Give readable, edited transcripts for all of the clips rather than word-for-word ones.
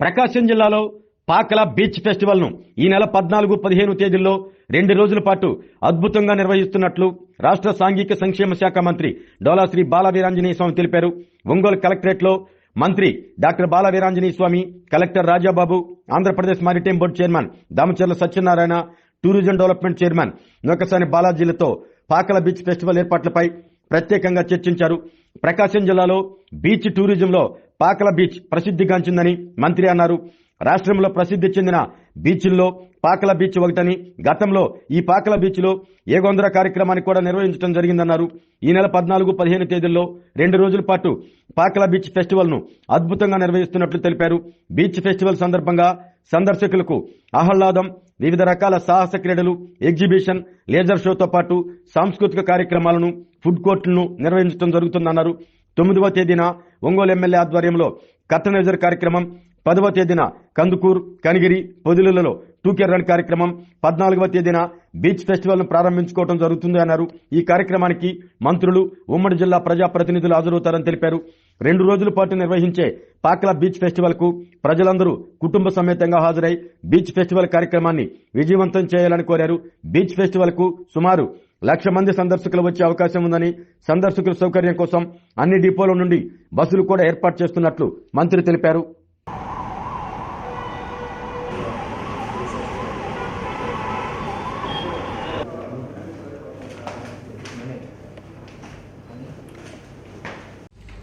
ప్రకాశం జిల్లాలో Pakala beach festival ను ఈ నెల 14-15 తేదీల్లో 2 రోజుల పాటు అద్భుతంగా నిర్వహిస్తున్నట్లు రాష్ట్ర సాంఘిక సంక్షేమ శాఖ మంత్రి డోలా శ్రీ బాల వీరాంజనేయ స్వామి తెలిపారు. ఒంగోలు కలెక్టరేట్ లో మంత్రి doctor Bala Veeranjaneya Swamy, collector Rajababu, Andhra Pradesh maritime board chairman Damacharla Satyanarayana, tourism development chairman Nukasani బాలాజీలతో పాకల బీచ్ ఫెస్టివల్ ఏర్పాట్లపై ప్రత్యేకంగా చర్చించారు. ప్రకాశం జిల్లాలో బీచ్ టూరిజంలో పాకల బీచ్ ప్రసిద్ధిగాంచిందని మంత్రి అన్నారు. రాష్ట్రంలో ప్రసిద్ధి చెందిన బీచ్ల్లో పాకల బీచ్ ఒకటని, గతంలో ఈ పాకల బీచ్ లో ఏగొందర కార్యక్రమాన్ని కూడా నిర్వహించడం జరిగిందన్నారు. ఈ నెల 14-15 తేదీల్లో 2 రోజుల పాటు పాకల బీచ్ ఫెస్టివల్ ను అద్భుతంగా నిర్వహిస్తున్నట్లు తెలిపారు. బీచ్ ఫెస్టివల్ సందర్భంగా సందర్శకులకు ఆహ్లాదం, వివిధ రకాల సాహస క్రీడలు, ఎగ్జిబిషన్, లేజర్ షోతో పాటు సాంస్కృతిక కార్యక్రమాలను, ఫుడ్ కోర్టులను నిర్వహించడం జరుగుతుందన్నారు. 9వ తేదీన ఒంగోలు ఎమ్మెల్యే ఆధ్వర్యంలో కర్టనైజర్ కార్యక్రమం, 10వ తేదీన కందుకూరు, కనిగిరి, పొదిలిలలో టూకెర్ రన్ కార్యక్రమం, 14వ తేదీన బీచ్ ఫెస్టివల్ ను ప్రారంభించుకోవడం జరుగుతుంది అన్నారు. ఈ కార్యక్రమానికి మంత్రులు, ఉమ్మడి జిల్లా ప్రజాప్రతినిధులు హాజరవుతారని తెలిపారు. 2 రోజుల పాటు నిర్వహించే పాకల బీచ్ ఫెస్టివల్ కు ప్రజలందరూ కుటుంబ సమేతంగా హాజరై బీచ్ ఫెస్టివల్ కార్యక్రమాన్ని విజయవంతం చేయాలని కోరారు. బీచ్ ఫెస్టివల్ కు సుమారు 1,00,000 మంది సందర్శకులు వచ్చే అవకాశం ఉందని, సందర్శకుల సౌకర్యం కోసం అన్ని డిపోల నుండి బస్సులు కూడా ఏర్పాటు చేస్తున్నట్లు మంత్రి తెలిపారు.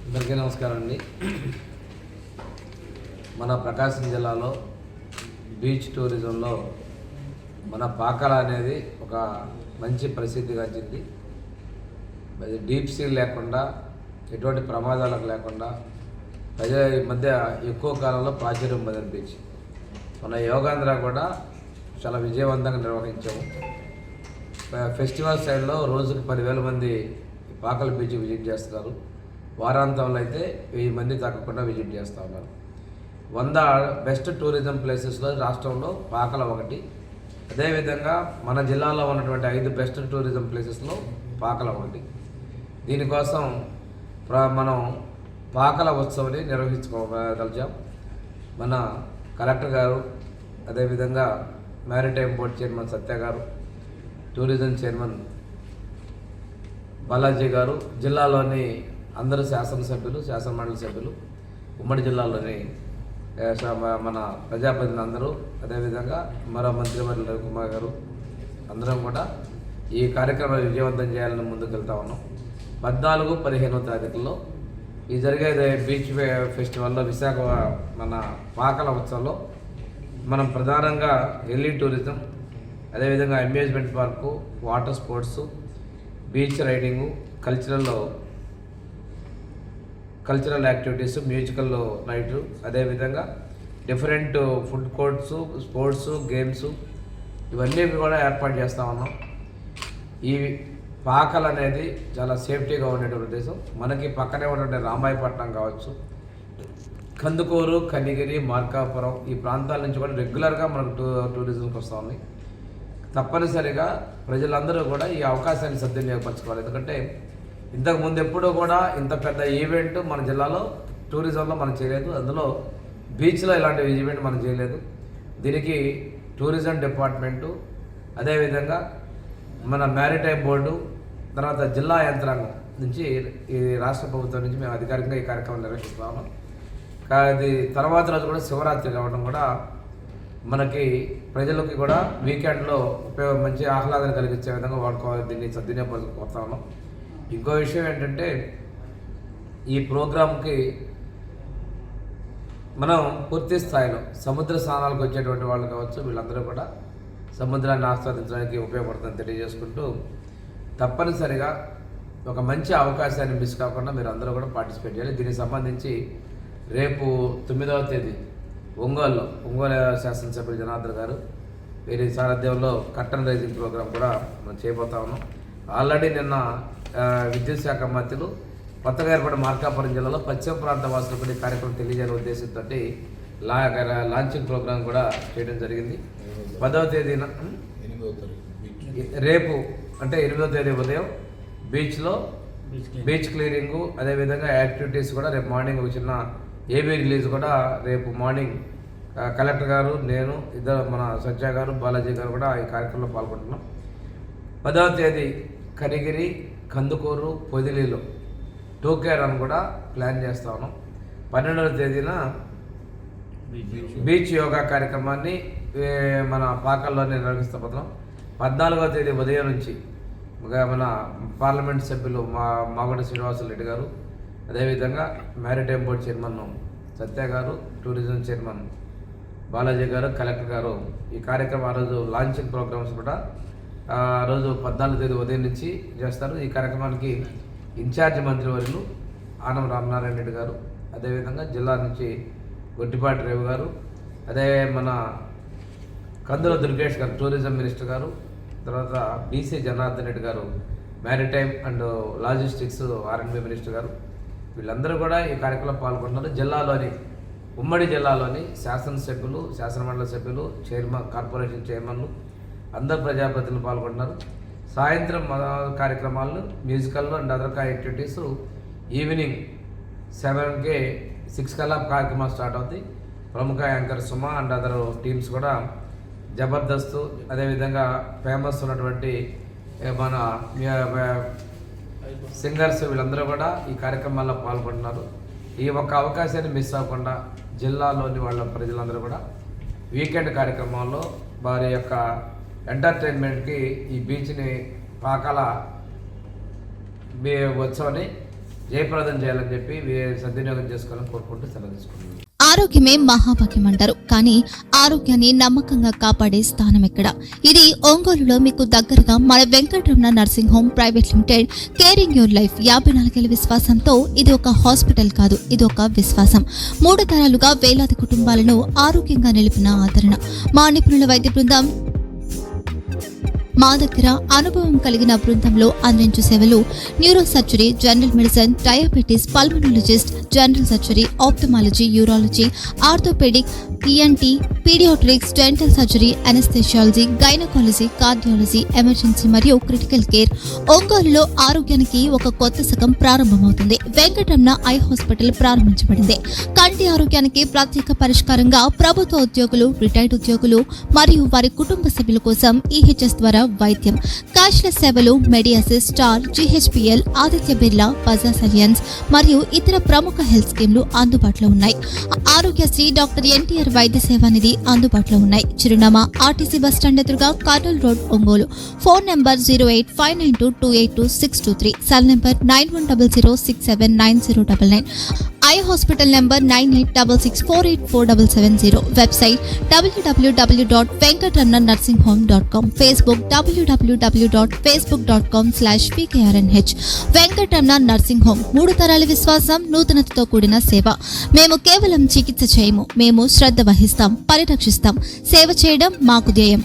అందరికీ నమస్కారం అండి. మన ప్రకాశం జిల్లాలో బీచ్ టూరిజంలో మన పాకల అనేది ఒక మంచి ప్రసిద్ధిగాంచింది. అది డీప్ సీ లేకుండా, ఎటువంటి ప్రమాదాలకు లేకుండా ప్రజల మధ్య ఎక్కువ కాలంలో ప్రాచుర్యం పొందిన బీచ్. మన యోగాంధ్ర కూడా చాలా విజయవంతంగా నిర్వహించాము. ఫెస్టివల్ సైడ్లో రోజుకు 10,000 మంది పాకల బీచ్ విజిట్ చేస్తున్నారు. వారాంతంలో అయితే 1000 మంది తగ్గకుండా విజిట్ చేస్తూ ఉన్నారు. 100 బెస్ట్ టూరిజం ప్లేసెస్లో రాష్ట్రంలో పాకల ఒకటి. అదేవిధంగా మన జిల్లాలో ఉన్నటువంటి 5 బెస్ట్ టూరిజం ప్లేసెస్లో పాకల ఒకటి. దీనికోసం మనం పాకల ఉత్సవాన్ని నిర్వహించుకోగలిగాం. మన కలెక్టర్ గారు, అదేవిధంగా మ్యారిటైమ్ బోర్డు చైర్మన్ సత్య గారు, టూరిజం చైర్మన్ బాలాజీ గారు, జిల్లాలోని అందరూ శాసనసభ్యులు, శాసనమండలి సభ్యులు, ఉమ్మడి జిల్లాలోని మన ప్రజాప్రతినిధులు అందరూ, అదేవిధంగా మరో మంత్రివర్యులు రవికుమార్ గారు, అందరం కూడా ఈ కార్యక్రమాన్ని విజయవంతం చేయాలని ముందుకు వెళ్తా ఉన్నాం. 14-15 తారీఖుల్లో ఈ జరిగే బీచ్ ఫెస్టివల్లో విశాఖ మన పాకల ఉత్సవంలో మనం ప్రధానంగా ఎర్లీ టూరిజం, అదేవిధంగా amusement park, water sports, beach riding, cultural activities, musical night, అదేవిధంగా different food courts, sports, games ఇవన్నీ కూడా ఏర్పాటు చేస్తూ ఉన్నాం. ఈ పాకల్ అనేది చాలా సేఫ్టీగా ఉండేటువంటి ప్రదేశం. మనకి పక్కనే ఉన్నటువంటి రామాయపట్నం కావచ్చు, కందుకూరు, కనిగిరి, మార్కాపురం ఈ ప్రాంతాల నుంచి కూడా రెగ్యులర్గా మనకు టూరిజంకి వస్తూ ఉన్నాయి. తప్పనిసరిగా ప్రజలందరూ కూడా ఈ అవకాశాన్ని సద్వినియోగపరచుకోవాలి. ఎందుకంటే ఇంతకుముందు ఎప్పుడూ కూడా ఇంత పెద్ద ఈవెంట్ మన జిల్లాలో టూరిజంలో మనం చేయలేదు. అందులో బీచ్లో ఇలాంటి ఈవెంట్ మనం చేయలేదు. దీనికి టూరిజం డిపార్ట్మెంటు, అదేవిధంగా మన మ్యారిటైమ్ బోర్డు, తర్వాత జిల్లా యంత్రాంగం నుంచి, ఈ రాష్ట్ర ప్రభుత్వం నుంచి మేము అధికారికంగా ఈ కార్యక్రమం నిర్వహిస్తున్నాము. అది తర్వాత రోజు కూడా శివరాత్రి కావడం కూడా మనకి ప్రజలకి కూడా వీకెండ్లో మంచి ఆహ్లాదాన్ని కలిగించే విధంగా వాడుకోవాలి. దీన్ని సద్వినియోగపరుచుకోతా ఉన్నాం. ఇంకో విషయం ఏంటంటే, ఈ ప్రోగ్రాంకి మనం పూర్తి స్థాయిలో సముద్ర స్నానాలకు వచ్చేటువంటి వాళ్ళు కావచ్చు, వీళ్ళందరూ కూడా సముద్రాన్ని ఆస్వాదించడానికి ఉపయోగపడుతుందని తెలియజేసుకుంటూ, తప్పనిసరిగా ఒక మంచి అవకాశాన్ని మిస్ కాకుండా మీరు అందరూ కూడా పార్టిసిపేట్ చేయాలి. దీనికి సంబంధించి రేపు 9వ తేదీ ఒంగోలు శాసనసభ్యులు జనార్దన్ గారు వీరి సారథ్యంలో కర్టన్ రైజింగ్ ప్రోగ్రాం కూడా మనం చేయబోతా ఉన్నాం. ఆల్రెడీ నిన్న విద్యుత్ శాఖ మంత్రులు కొత్తగా ఏర్పడిన మార్కాపురం జిల్లాలో పశ్చిమ ప్రాంత వాసులకు ఈ కార్యక్రమం తెలియజేయని ఉద్దేశంతో లాంచింగ్ ప్రోగ్రాం కూడా చేయడం జరిగింది. 10వ తేదీన రేపు అంటే 8వ తేదీ ఉదయం బీచ్లో బీచ్ క్లీనింగు, అదేవిధంగా యాక్టివిటీస్ కూడా రేపు మార్నింగ్ ఒక చిన్న ఏబీ రిలీజ్ కూడా రేపు మార్నింగ్ కలెక్టర్ గారు, నేను, ఇద్దరు మన సత్య గారు, బాలాజీ గారు కూడా ఈ కార్యక్రమంలో పాల్గొంటున్నాం. 10వ తేదీ కనిగిరి, కందుకూరు, పొదిలిలో టోకే రన్ కూడా ప్లాన్ చేస్తా ఉన్నాం. 12వ తేదీన బీచ్ యోగా కార్యక్రమాన్ని మన పాకల్లోనే నిర్వహిస్తాం. 14వ తేదీ ఉదయం నుంచి మన పార్లమెంట్ సభ్యులు మాగొండ శ్రీనివాసరెడ్డి గారు, అదేవిధంగా మ్యారిటైమ్ బోర్డు చైర్మన్ సత్య గారు, టూరిజం చైర్మన్ బాలాజీ గారు, కలెక్టర్ గారు ఈ కార్యక్రమం ఆ రోజు లాంచింగ్ ప్రోగ్రామ్స్ కూడా ఆ రోజు 14వ తేదీ ఉదయం నుంచి చేస్తారు. ఈ కార్యక్రమానికి ఇన్ఛార్జ్ మంత్రివర్యులు ఆనం రామనారాయణ రెడ్డి గారు, అదేవిధంగా జిల్లా నుంచి గొట్టిపాటి రేవు గారు, అదే మన కందుల దుర్గేష్ గారు టూరిజం మినిస్టర్ గారు, తర్వాత బీసీ జనార్దన్ రెడ్డి గారు maritime and logistics R&B minister గారు, వీళ్ళందరూ కూడా ఈ కార్యక్రమంలో పాల్గొన్నారు. జిల్లాలోని ఉమ్మడి జిల్లాలోని శాసనసభ్యులు, శాసనమండలి సభ్యులు, చైర్మన్, కార్పొరేషన్ చైర్మన్లు, అందరు ప్రజాప్రతినిధులు పాల్గొంటున్నారు. సాయంత్రం కార్యక్రమాలు musical and other activities evening 7కి 6 కల్లా కార్యక్రమాలు స్టార్ట్ అవుతాయి. ప్రముఖ anchor Suma and other teams కూడా జబర్దస్త్, అదేవిధంగా ఫేమస్ ఉన్నటువంటి మన సింగర్స్ వీళ్ళందరూ కూడా ఈ కార్యక్రమాల్లో పాల్గొంటున్నారు. ఈ ఒక్క అవకాశాన్ని మిస్ అవ్వకుండా జిల్లాలోని వాళ్ళ ప్రజలందరూ కూడా వీకెండ్ కార్యక్రమాల్లో వారి యొక్క ఎంటర్టైన్మెంట్కి ఈ బీచ్ని పాకాల ఉత్సవాన్ని జయప్రదం చేయాలని చెప్పి సద్వినియోగం చేసుకోవాలని కోరుకుంటూ సెలవు తీసుకుంటున్నాను. ఆరోగ్యమే మహాభాగ్యం అంటారు, కానీ ఆరోగ్యాన్ని నమ్మకంగా కాపాడే స్థానం ఎక్కడ? ఇది ఒంగోలులో మీకు దగ్గరగా మన Venkataramana nursing home private limited. Caring your life 54 ఏళ్ల విశ్వాసంతో ఇది ఒక హాస్పిటల్ కాదు, ఇది ఒక విశ్వాసం. 3 తరాలుగా వేలాది కుటుంబాలను ఆరోగ్యంగా నిలిపిన ఆదరణ. మా నిపుణుల వైద్య బృందం మా దగ్గర అనుభవం కలిగిన బృందంలో అందించే సేవలు neuro surgery, general medicine, diabetes, pulmonologist, general surgery, ophthalmology, urology, orthopaedic, ENT, paediatrics, dental surgery, anaesthesiology, gynaecology, cardiology, emergency మరియు క్రిటికల్ కేర్. ఒంగోలులో ఆరోగ్యానికి ఒక కొత్త శకం ప్రారంభమవుతుంది. వెంకటరమణ ఐ హాస్పిటల్ ప్రారంభించబడింది. కంటి ఆరోగ్యానికి ప్రత్యేక పరిష్కారంగా ప్రభుత్వ ఉద్యోగులు, రిటైర్డ్ ఉద్యోగులు మరియు వారి కుటుంబ సభ్యుల కోసం EHS ద్వారా వైద్యం, క్యాష్లెస్ సేవలు, Medi Assist, star, GHPL, Aditya Birla, Bajaj Allianz మరియు ఇతర ప్రముఖ హెల్త్ స్కీమ్లు అందుబాటులో ఉన్నాయి. ఆరోగ్యశ్రీ, డాక్టర్ NTR వైద్య సేవా నిధి అందుబాటులో ఉన్నాయి. చిరునామా RTC బస్టాండ్ ఎదురుగా, Kurnool road, Ongole. Phone number 08592282623, cell number 9100679099. Eye hospital number 9866484770. Website www.venkatramanarsinghome.com. Facebook www.facebook.com/PKRNH. Venkataramana nursing home, 3 తరాల విశ్వాసం, నూతనతతో కూడిన సేవ. మేము కేవలం చికిత్స చేయము, మేము శ్రద్ధ వహిస్తాం, పరిరక్షిస్తాం. సేవ చేయడం మాకు ధ్యేయం.